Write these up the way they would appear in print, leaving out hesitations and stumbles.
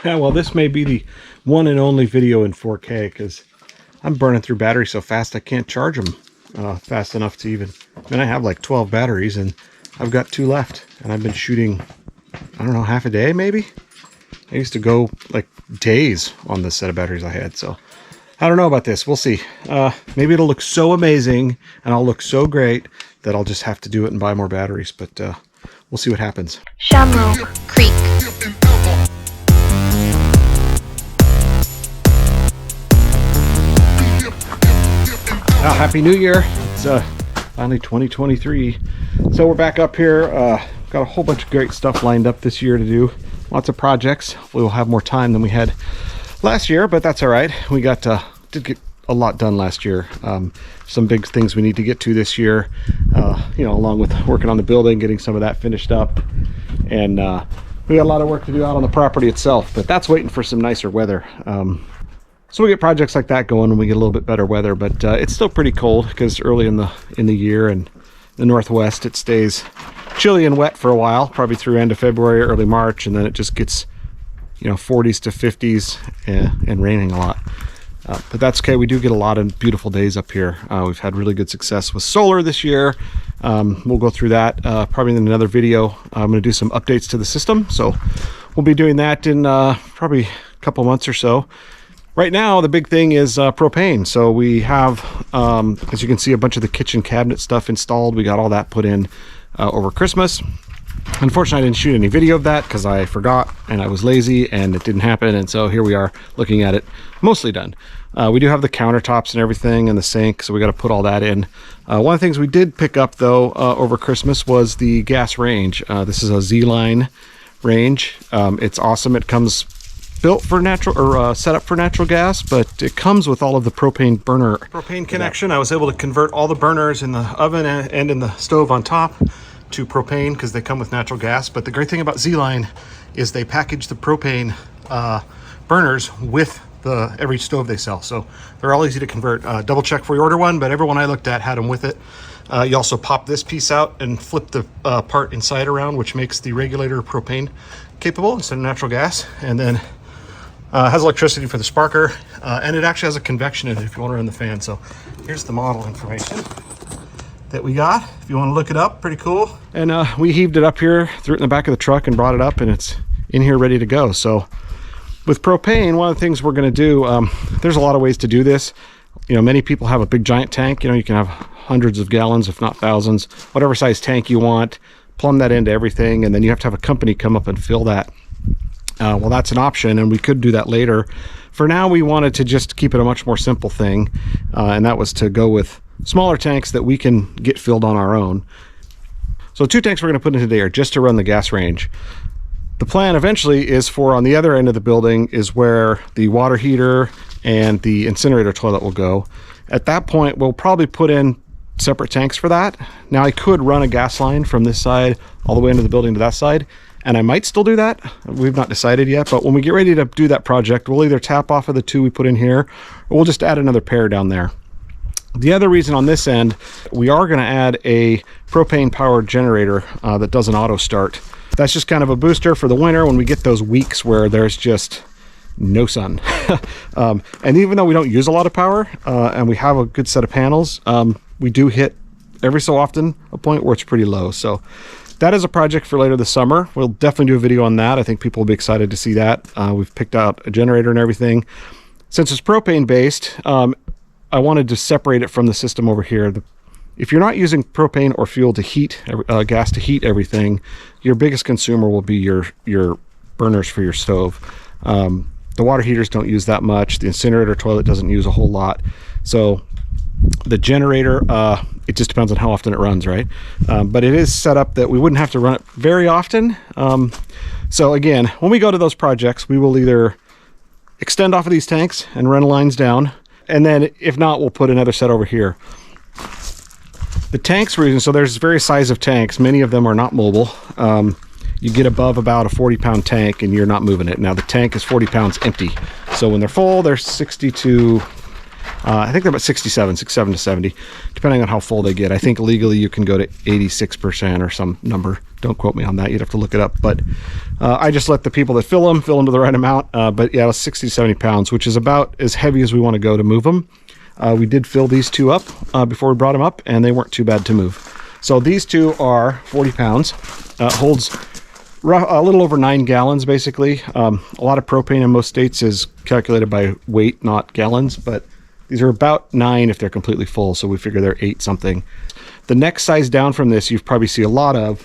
Yeah, well, this may be the one and only video in 4K because I'm burning through batteries so fast I can't charge them fast enough to even... I mean, I have like 12 batteries and I've got 2 left. And I've been shooting, I don't know, half a day maybe? I used to go like days on this set of batteries I had, so... I don't know about this. We'll see. Maybe it'll look so amazing and I'll look so great that I'll just have to do it and buy more batteries, but we'll see what happens. Shamrock Creek. Happy New Year. It's finally 2023. So we're back up here. Got a whole bunch of great stuff lined up this year to do. Lots of projects. We'll have more time than we had last year, but that's all right. We got did get a lot done last year. Some big things we need to get to this year, you know, along with working on the building, getting some of that finished up, and we got a lot of work to do out on the property itself, but that's waiting for some nicer weather. So we get projects like that going when we get a little bit better weather, but it's still pretty cold because early in the year, and the Northwest it stays chilly and wet for a while, probably through end of February, early March, and then it just gets, you know, 40s to 50s and raining a lot. But that's okay. We do get a lot of beautiful days up here. We've had really good success with solar this year. We'll go through that probably in another video. I'm going to do some updates to the system, so we'll be doing that in probably a couple months or so. Right now, the big thing is propane. So we have, as you can see, a bunch of the kitchen cabinet stuff installed. We got all that put in over Christmas. Unfortunately, I didn't shoot any video of that because I forgot and I was lazy and it didn't happen. And so here we are looking at it mostly done. We do have the countertops and everything and the sink, so we got to put all that in. One of the things we did pick up though over Christmas was the gas range. This is a Z-Line range. It's awesome. It comes built for natural or set up for natural gas, but it comes with all of the propane connection. I was able to convert all the burners in the oven and in the stove on top to propane because they come with natural gas. But the great thing about Z-Line is they package the propane burners with every stove they sell, so they're all easy to convert. Double check before you order one, but everyone I looked at had them with it. You also pop this piece out and flip the part inside around, which makes the regulator propane capable instead of natural gas, and then has electricity for the sparker, and it actually has a convection in it if you want to run the fan. So here's the model information that we got if you want to look it up. Pretty cool. And we heaved it up here, threw it in the back of the truck and brought it up, and it's in here ready to go. So with propane, one of the things we're going to do, there's a lot of ways to do this. You know, many people have a big giant tank. You know, you can have hundreds of gallons, if not thousands, whatever size tank you want, plumb that into everything, and then you have to have a company come up and fill that. Well, that's an option, and we could do that later. For now, we wanted to just keep it a much more simple thing, and that was to go with smaller tanks that we can get filled on our own. So 2 tanks we're going to put in today are just to run the gas range. The plan eventually is for, on the other end of the building is where the water heater and the incinerator toilet will go. At that point, we'll probably put in separate tanks for that. Now, I could run a gas line from this side all the way into the building to that side, and I might still do that. We've not decided yet, but when we get ready to do that project, we'll either tap off of the 2 we put in here, or we'll just add another pair down there. The other reason on this end, we are going to add a propane powered generator that does an auto start. That's just kind of a booster for the winter when we get those weeks where there's just no sun. And even though we don't use a lot of power and we have a good set of panels, we do hit every so often a point where it's pretty low. So that is a project for later this summer. We'll definitely do a video on that. I think people will be excited to see that. We've picked out a generator and everything. Since it's propane based, I wanted to separate it from the system over here. If you're not using propane or fuel to heat, gas to heat everything, your biggest consumer will be your burners for your stove. The water heaters don't use that much. The incinerator toilet doesn't use a whole lot. So the generator, it just depends on how often it runs, right? But it is set up that we wouldn't have to run it very often. So again, when we go to those projects, we will either extend off of these tanks and run lines down, and then if not, we'll put another set over here. The tanks we're using, so there's various sizes of tanks. Many of them are not mobile. You get above about a 40-pound tank and you're not moving it. Now the tank is 40 pounds empty. So when they're full, they're 60 to I think they're about 67 to 70, depending on how full they get. I think legally you can go to 86% or some number. Don't quote me on that. You'd have to look it up. But I just let the people that fill them to the right amount. But yeah, it was 60 to 70 pounds, which is about as heavy as we want to go to move them. We did fill these two up before we brought them up, and they weren't too bad to move. So these two are 40 pounds. Holds a little over 9 gallons, basically. A lot of propane in most states is calculated by weight, not gallons, but these are about 9 if they're completely full, so we figure they're 8 something. The next size down from this you've probably see a lot of,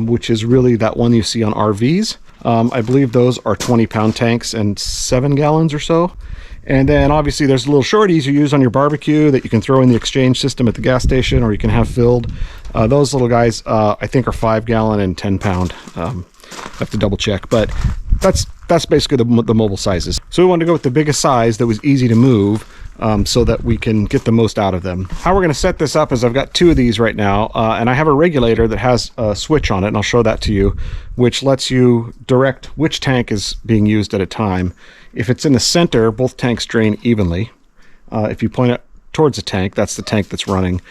which is really that one you see on RVs. I believe those are 20-pound tanks and 7 gallons or so. And then obviously there's little shorties you use on your barbecue that you can throw in the exchange system at the gas station, or you can have filled. Those little guys I think are 5 gallon and 10 pound. I have to double check, but that's basically the mobile sizes. So we wanted to go with the biggest size that was easy to move, so that we can get the most out of them. How we're going to set this up is I've got 2 of these right now, and I have a regulator that has a switch on it, and I'll show that to you, which lets you direct which tank is being used at a time. If it's in the center, both tanks drain evenly. If you point it towards a tank, that's the tank that's running.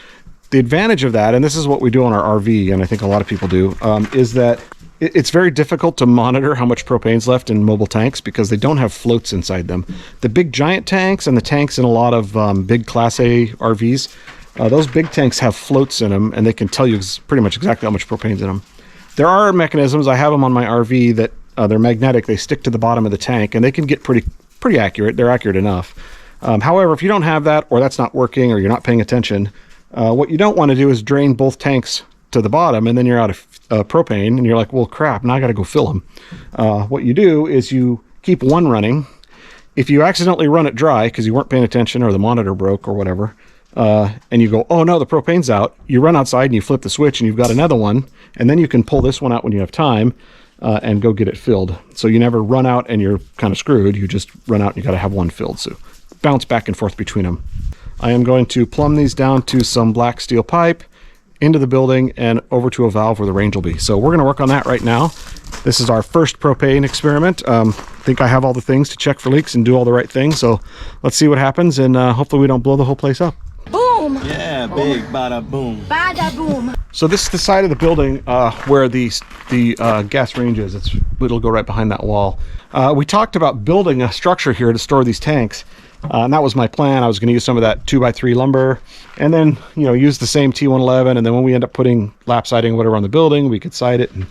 The advantage of that, and this is what we do on our RV, and I think a lot of people do, is that it's very difficult to monitor how much propane's left in mobile tanks because they don't have floats inside them. The big giant tanks and the tanks in a lot of big Class A RVs, those big tanks have floats in them, and they can tell you pretty much exactly how much propane's in them. There are mechanisms, I have them on my RV, that they're magnetic. They stick to the bottom of the tank, and they can get pretty accurate. They're accurate enough. However, if you don't have that, or that's not working, or you're not paying attention, what you don't want to do is drain both tanks to the bottom, and then you're out of propane, and you're like, well, crap, now I got to go fill them. What you do is you keep one running. If you accidentally run it dry because you weren't paying attention, or the monitor broke or whatever, and you go, oh no, the propane's out, you run outside and you flip the switch and you've got another one, and then you can pull this one out when you have time and go get it filled. So you never run out and you're kind of screwed. You just run out and you got to have one filled. So bounce back and forth between them. I am going to plumb these down to some black steel pipe, into the building, and over to a valve where the range will be. So we're going to work on that right now. This is our first propane experiment. I think I have all the things to check for leaks and do all the right things. So let's see what happens, and hopefully we don't blow the whole place up. Boom! Yeah, big bada boom. Bada boom. So this is the side of the building where the gas range is. It'll go right behind that wall. We talked about building a structure here to store these tanks. And that was my plan. I was going to use some of that 2x3 lumber, and then, you know, use the same T111. And then when we end up putting lap siding or whatever on the building, we could side it, and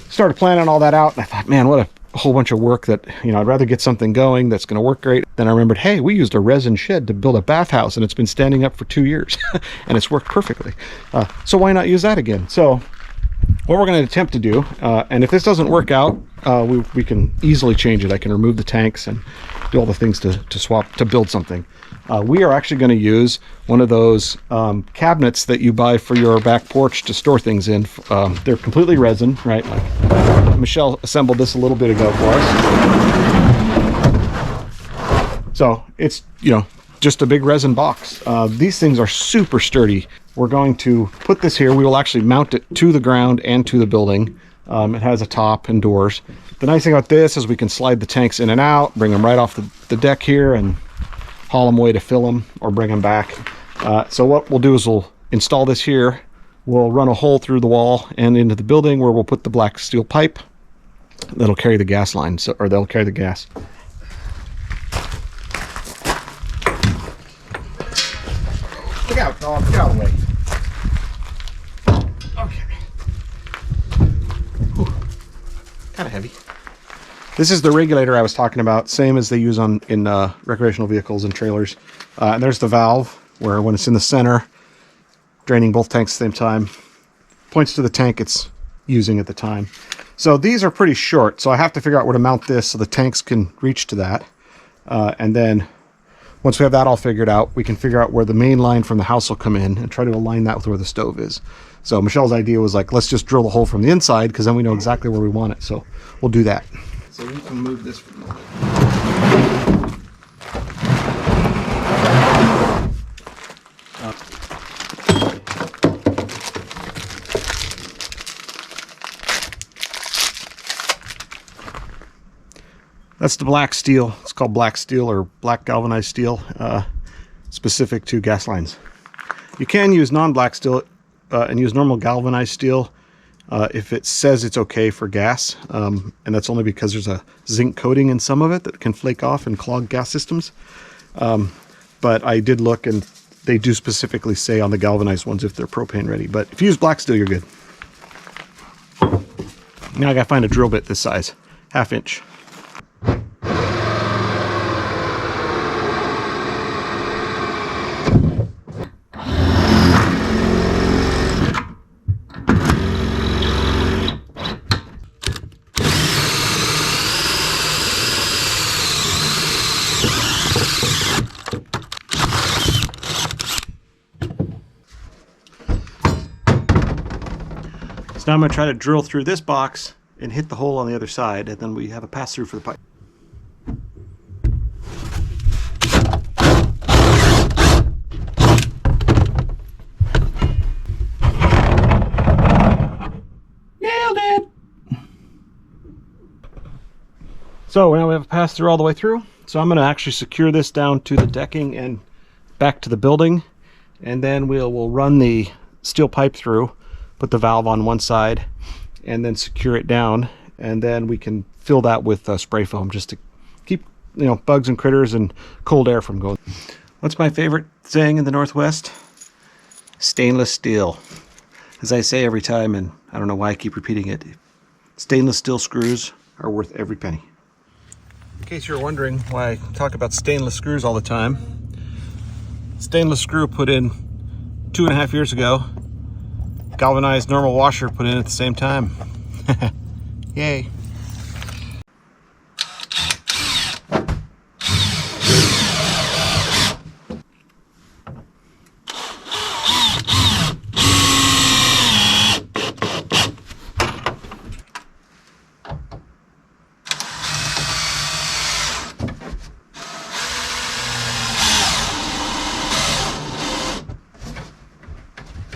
started planning all that out. And I thought, man, what a whole bunch of work that, you know, I'd rather get something going that's going to work great. Then I remembered, hey, we used a resin shed to build a bathhouse, and it's been standing up for 2 years and it's worked perfectly. So why not use that again? So what we're going to attempt to do, and if this doesn't work out, we can easily change it. I can remove the tanks and do all the things to swap, to build something. We are actually going to use one of those cabinets that you buy for your back porch to store things in. They're completely resin, right? Like Michelle assembled this a little bit ago for us. So it's, you know, just a big resin box. These things are super sturdy. We're going to put this here. We will actually mount it to the ground and to the building. It has a top and doors. The nice thing about this is we can slide the tanks in and out, bring them right off the deck here, and haul them away to fill them or bring them back. So what we'll do is we'll install this here. We'll run a hole through the wall and into the building where we'll put the black steel pipe that'll carry the gas line, or they'll carry the gas. Look out, dog. Get out of the way. Kind of heavy. This is the regulator I was talking about, same as they use in recreational vehicles and trailers. And there's the valve where, when it's in the center, draining both tanks at the same time, points to the tank it's using at the time. So these are pretty short, so I have to figure out where to mount this so the tanks can reach to that. And then once we have that all figured out, we can figure out where the main line from the house will come in and try to align that with where the stove is. So Michelle's idea was like, let's just drill the hole from the inside, because then we know exactly where we want it. So we'll do that. So we can move this for a moment. That's the black steel. It's called black steel or black galvanized steel. specific to gas lines. You can use non-black steel and use normal galvanized steel if it says it's okay for gas, and that's only because there's a zinc coating in some of it that can flake off and clog gas systems. But I did look, and they do specifically say on the galvanized ones if they're propane ready. But if you use black steel, you're good. Now I gotta find a drill bit this size, 1/2 inch. Now I'm going to try to drill through this box and hit the hole on the other side, and then we have a pass-through for the pipe. Nailed it! So now we have a pass-through all the way through. So I'm going to actually secure this down to the decking and back to the building, and then we'll run the steel pipe through, put the valve on one side, and then secure it down, and then we can fill that with spray foam just to keep, you know, bugs and critters and cold air from going. What's my favorite saying in the Northwest? Stainless steel. As I say every time, and I don't know why I keep repeating it, stainless steel screws are worth every penny. In case you're wondering why I talk about stainless screws all the time, stainless screw put in 2.5 years ago. Galvanized normal washer put in at the same time. Yay.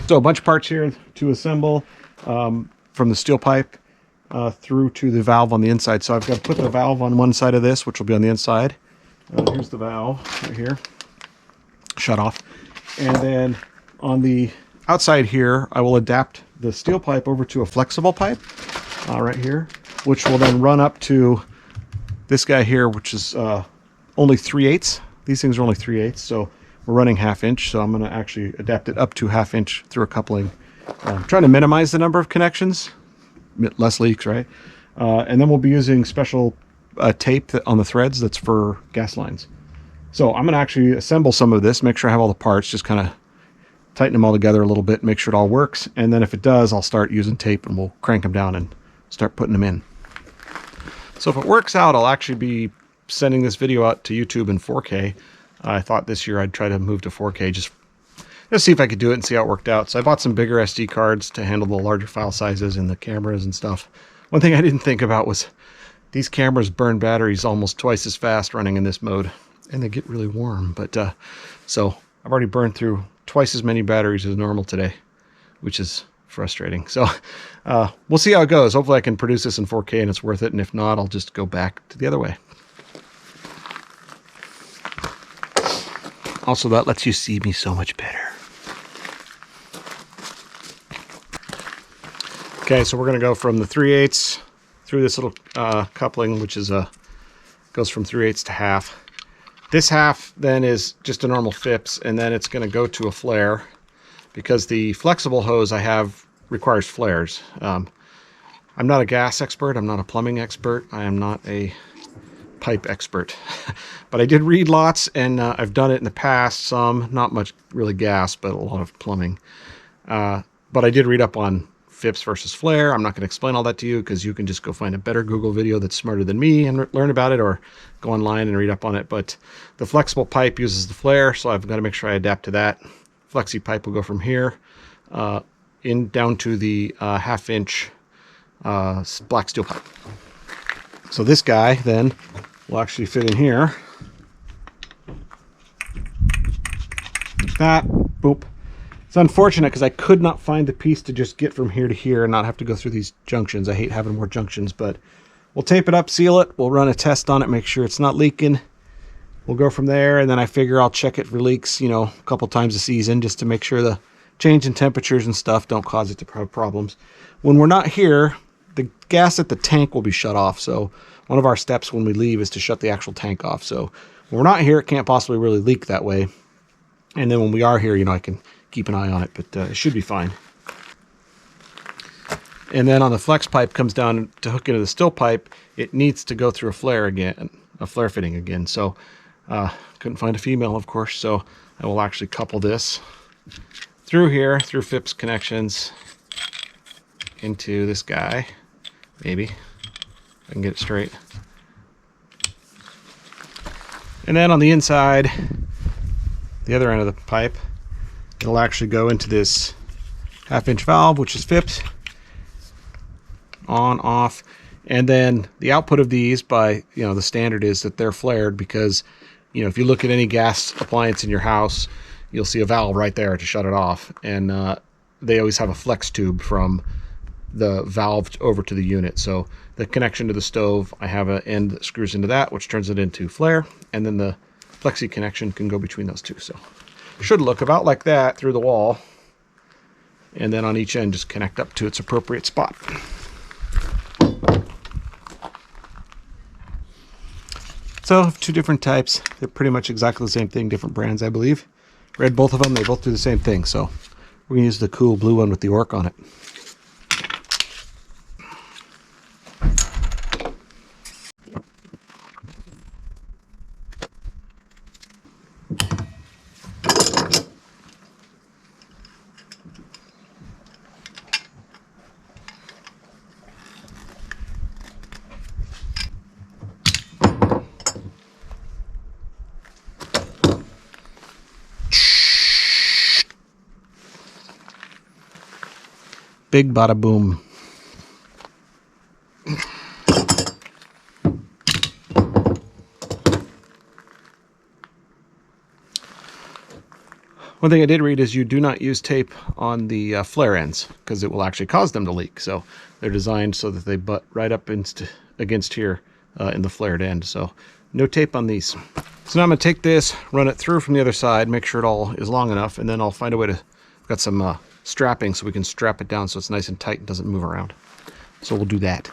So a bunch of parts here to assemble, from the steel pipe through to the valve on the inside. So I've got to put the valve on one side of this, which will be on the inside. Here's the valve right here, shut off. And then on the outside here, I will adapt the steel pipe over to a flexible pipe right here, which will then run up to this guy here, which is only 3/8. These things are only 3/8, so we're running 1/2 inch, so I'm going to actually adapt it up to 1/2 inch through a coupling. Trying to minimize the number of connections, less leaks, right? And then we'll be using special tape on the threads that's for gas lines. So I'm going to actually assemble some of this, make sure I have all the parts, just kind of tighten them all together a little bit, make sure it all works. And then if it does, I'll start using tape and we'll crank them down and start putting them in. So if it works out, I'll actually be sending this video out to YouTube in 4K. I thought this year I'd try to move to 4K, just see if I could do it and see how it worked out. So I bought some bigger SD cards to handle the larger file sizes and the cameras and stuff. One thing I didn't think about was these cameras burn batteries almost twice as fast running in this mode, and they get really warm. But so I've already burned through twice as many batteries as normal today, which is frustrating. So we'll see how it goes. Hopefully I can produce this in 4K and it's worth it. And if not, I'll just go back to the other way. Also, that lets you see me so much better. Okay, so we're going to go from the 3/8 through this little coupling, which is goes from 3/8 to 1/2. This 1/2 then is just a normal FIPS, and then it's going to go to a flare because the flexible hose I have requires flares. I'm not a gas expert. I'm not a plumbing expert. I am not a pipe expert, but I did read lots, and I've done it in the past. Some, not much really gas, but a lot of plumbing. But I did read up on FIPS versus flare. I'm not going to explain all that to you because you can just go find a better Google video that's smarter than me and learn about it, or go online and read up on it. But the flexible pipe uses the flare, so I've got to make sure I adapt to that. Flexi pipe will go from here in down to the 1/2 inch black steel pipe. So this guy then will actually fit in here. Like that. Boop. It's unfortunate because I could not find the piece to just get from here to here and not have to go through these junctions. I hate having more junctions, but we'll tape it up, seal it. We'll run a test on it, make sure it's not leaking, we'll go from there. And then I figure I'll check it for leaks, you know, a couple times a season just to make sure the change in temperatures and stuff don't cause it to have problems. When we're not here, the gas at the tank will be shut off. So one of our steps when we leave is to shut the actual tank off. So when we're not here, it can't possibly really leak that way. And then when we are here, you know, I can keep an eye on it, but it should be fine. And then on the flex pipe comes down to hook into the still pipe, it needs to go through a flare again, a flare fitting again. So couldn't find a female, of course, so I will actually couple this through here, through Phipps connections, into this guy. Maybe I can get it straight. And then on the inside, the other end of the pipe, it'll actually go into this 1/2-inch valve, which is Phipps. On, off, and then the output of these, by, you know, the standard is that they're flared because, you know, if you look at any gas appliance in your house, you'll see a valve right there to shut it off, and they always have a flex tube from the valve over to the unit. So the connection to the stove, I have an end that screws into that, which turns it into flare, and then the flexi connection can go between those two. So it should look about like that through the wall, and then on each end just connect up to its appropriate spot. So two different types. They're pretty much exactly the same thing, different brands, I believe. Read both of them. They both do the same thing. So we're going to use the cool blue one with the orc on it. Big bada boom. One thing I did read is you do not use tape on the flare ends because it will actually cause them to leak. So they're designed so that they butt right up against here in the flared end. So no tape on these. So now I'm going to take this, run it through from the other side, make sure it all is long enough, and then I'll find a way to, I've got some strapping so we can strap it down so it's nice and tight and doesn't move around. So we'll do that.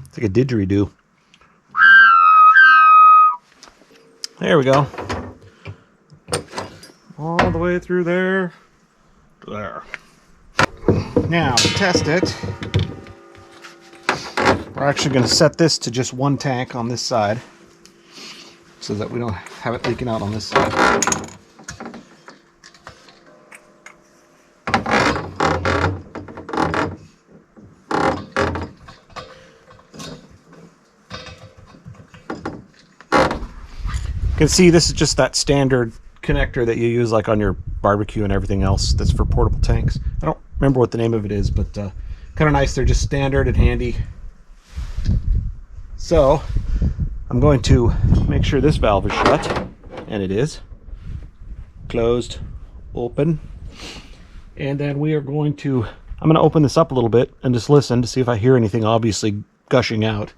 It's like a didgeridoo. There we go. All the way through there to there. Now to test it, we're actually going to set this to just one tank on this side so that we don't have it leaking out on this side. You can see this is just that standard connector that you use like on your barbecue and everything else that's for portable tanks. I don't remember what the name of it is, but kind of nice. They're just standard and handy. So I'm going to make sure this valve is shut, and it is. Closed, open. And then we are going to, I'm going to open this up a little bit and just listen to see if I hear anything obviously gushing out,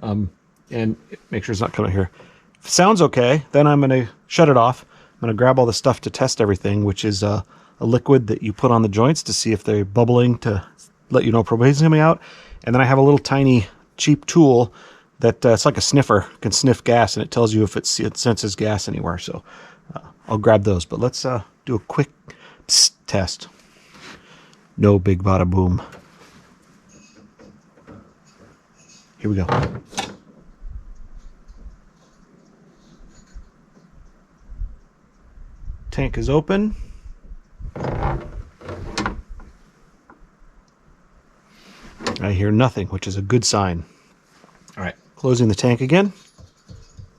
and make sure it's not coming here. If it sounds okay, then I'm going to shut it off. I'm going to grab all the stuff to test everything, which is a liquid that you put on the joints to see if they're bubbling to let you know propane's coming out. And then I have a little tiny cheap tool that it's like a sniffer, can sniff gas, and it tells you if it senses gas anywhere. So I'll grab those. But let's do a quick test. No big bada boom. Here we go. Tank is open. I hear nothing, which is a good sign. All right, closing the tank again.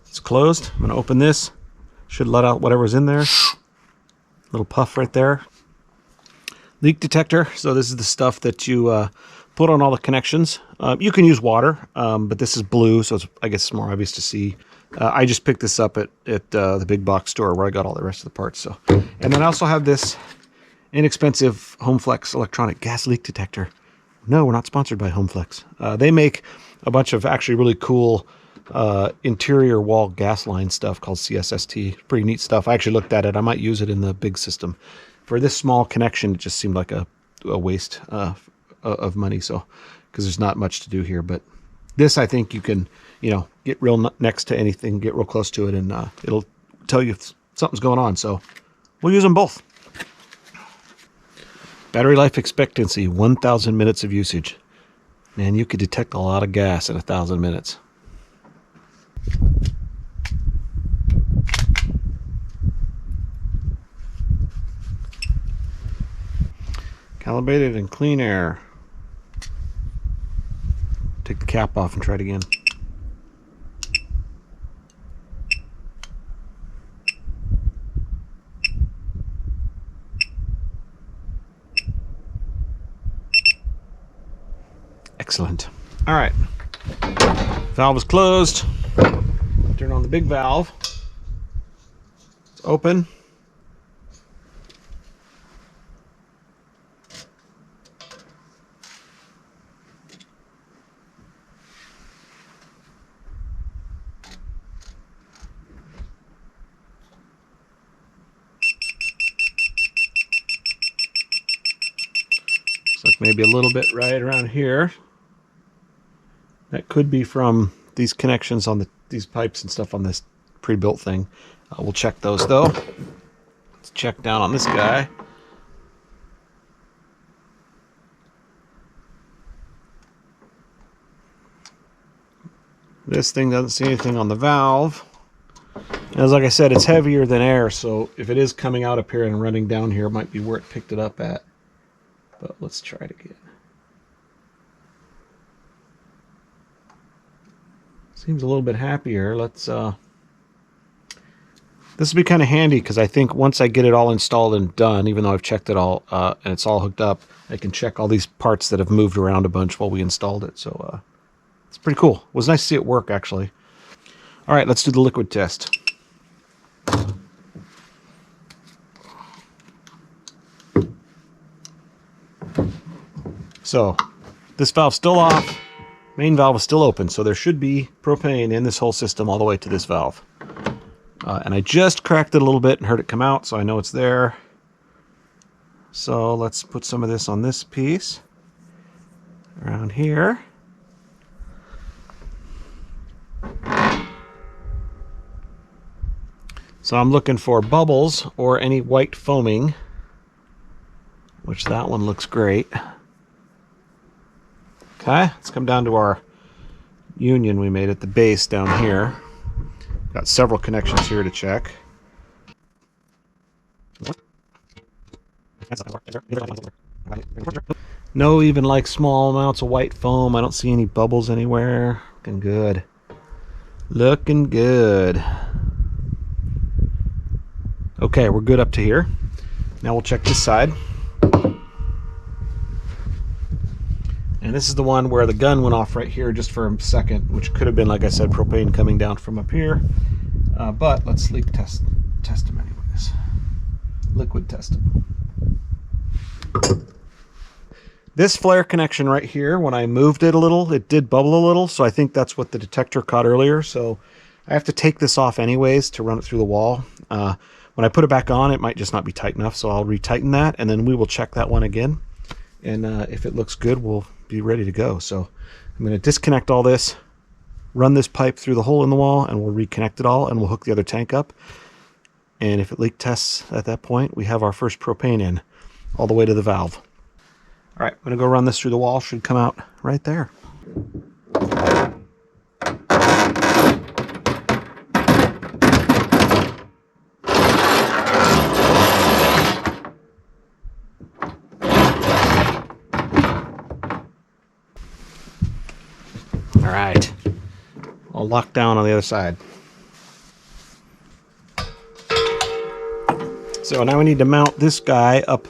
It's closed. I'm going to open this. Should let out whatever's in there. Little puff right there. Leak detector. So this is the stuff that you put on all the connections. You can use water, but this is blue, so I guess it's more obvious to see. I just picked this up at the big box store where I got all the rest of the parts. So, and then I also have this inexpensive HomeFlex electronic gas leak detector. No, we're not sponsored by HomeFlex. They make a bunch of actually really cool interior wall gas line stuff called CSST. Pretty neat stuff. I actually looked at it. I might use it in the big system. For this small connection, it just seemed like a waste of money. So, because there's not much to do here, but this, I think you can, get real next to anything, get real close to it, and it'll tell you if something's going on. So we'll use them both. Battery life expectancy, 1,000 minutes of usage. Man, you could detect a lot of gas in 1,000 minutes. Calibrated in clean air. Take the cap off and try it again. Excellent. All right. Valve is closed. Turn on the big valve. It's open. Looks like maybe a little bit right around here. That could be from these connections on these pipes and stuff on this pre-built thing. We'll check those though. Let's check down on this guy. This thing doesn't see anything on the valve. As like I said, it's heavier than air, so if it is coming out up here and running down here, it might be where it picked it up at. But let's try it again. Seems a little bit happier. Let's this will be kind of handy because I think once I get it all installed and done, even though I've checked it all and it's all hooked up, I can check all these parts that have moved around a bunch while we installed it. So it's pretty cool. It was nice to see it work actually. All right, let's do the liquid test. So this valve's still off. Main valve is still open, so there should be propane in this whole system all the way to this valve. And I just cracked it a little bit and heard it come out, so I know it's there. So let's put some of this on this piece around here. So I'm looking for bubbles or any white foaming, which that one looks great. Okay, let's come down to our union we made at the base down here. Got several connections here to check. No even like small amounts of white foam. I don't see any bubbles anywhere. Looking good. Looking good. Okay, we're good up to here. Now we'll check this side. And this is the one where the gun went off right here just for a second, which could have been, like I said, propane coming down from up here. But let's leak test them anyways. Liquid test them. This flare connection right here, when I moved it a little, it did bubble a little, so I think that's what the detector caught earlier. So I have to take this off anyways to run it through the wall. When I put it back on, it might just not be tight enough, so I'll retighten that, and then we will check that one again. And if it looks good, we'll be ready to go. So I'm going to disconnect all this, run this pipe through the hole in the wall, and we'll reconnect it all, and we'll hook the other tank up. And if it leak tests at that point, we have our first propane in all the way to the valve. All right, I'm going to go run this through the wall. Should come out right there. All right, I'll lock down on the other side. So now we need to mount this guy up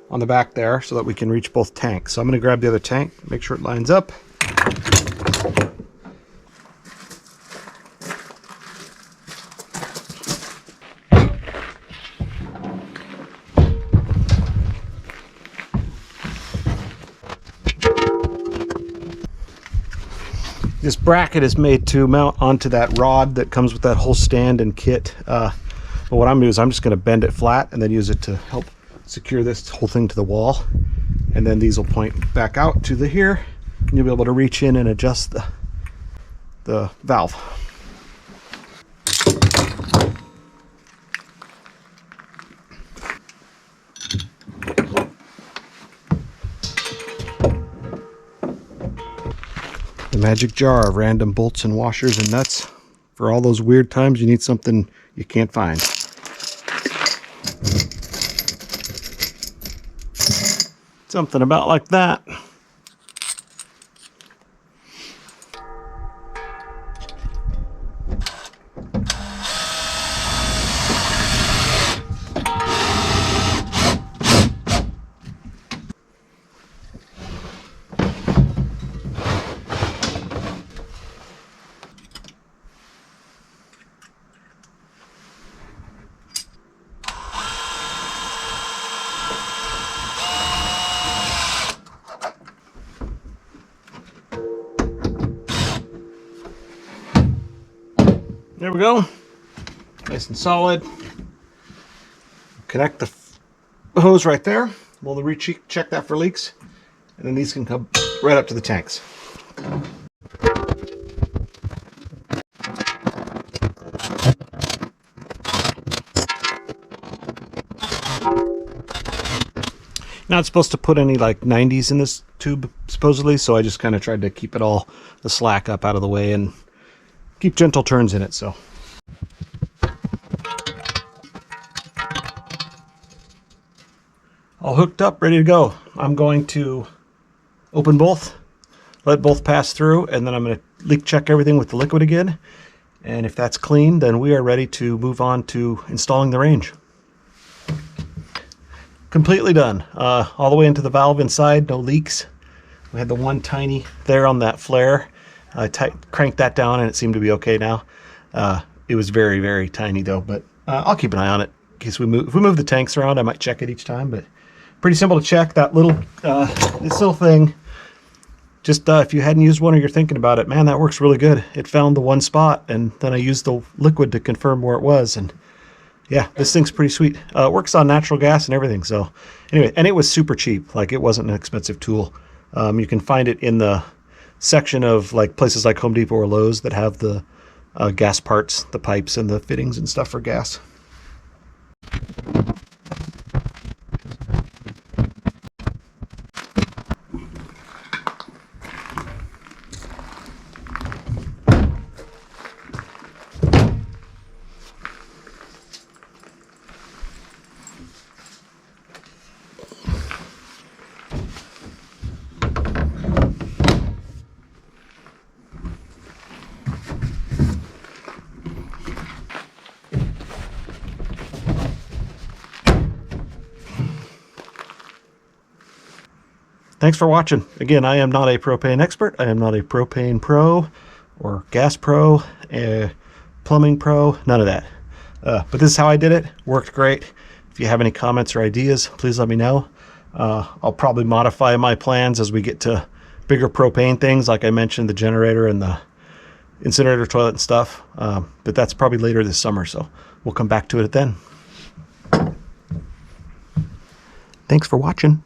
on the back there so that we can reach both tanks. So I'm going to grab the other tank, make sure it lines up. This bracket is made to mount onto that rod that comes with that whole stand and kit. But what I'm going to do is I'm just going to bend it flat and then use it to help secure this whole thing to the wall. And then these will point back out to the here, and you'll be able to reach in and adjust the valve. The magic jar of random bolts and washers and nuts. For all those weird times you need something you can't find. Something about like that. There we go, nice and solid. Connect the hose right there. We'll recheck that for leaks, and then these can come right up to the tanks. Not supposed to put any like 90s in this tube supposedly, so I just kind of tried to keep it all the slack up out of the way and keep gentle turns in it. So all hooked up, ready to go. I'm going to open both, let both pass through, and then I'm going to leak check everything with the liquid again. And if that's clean, then we are ready to move on to installing the range. Completely done. All the way into the valve inside, no leaks. We had the one tiny there on that flare. I cranked that down and it seemed to be okay now. It was very, very tiny though, but I'll keep an eye on it in case we move. If we move the tanks around, I might check it each time, but pretty simple to check. That little, this little thing, just if you hadn't used one or you're thinking about it, man, that works really good. It found the one spot, and then I used the liquid to confirm where it was, and yeah, this thing's pretty sweet. It works on natural gas and everything. So anyway, and it was super cheap. Like, it wasn't an expensive tool. You can find it in the section of like places like Home Depot or Lowe's that have the gas parts, the pipes and the fittings and stuff for gas. Thanks for watching. Again, I am not a propane expert. I am not a propane pro or gas pro, plumbing pro, none of that. But this is how I did it. Worked great. If you have any comments or ideas, please let me know. I'll probably modify my plans as we get to bigger propane things, like I mentioned, the generator and the incinerator toilet and stuff. But that's probably later this summer, so we'll come back to it then. Thanks for watching.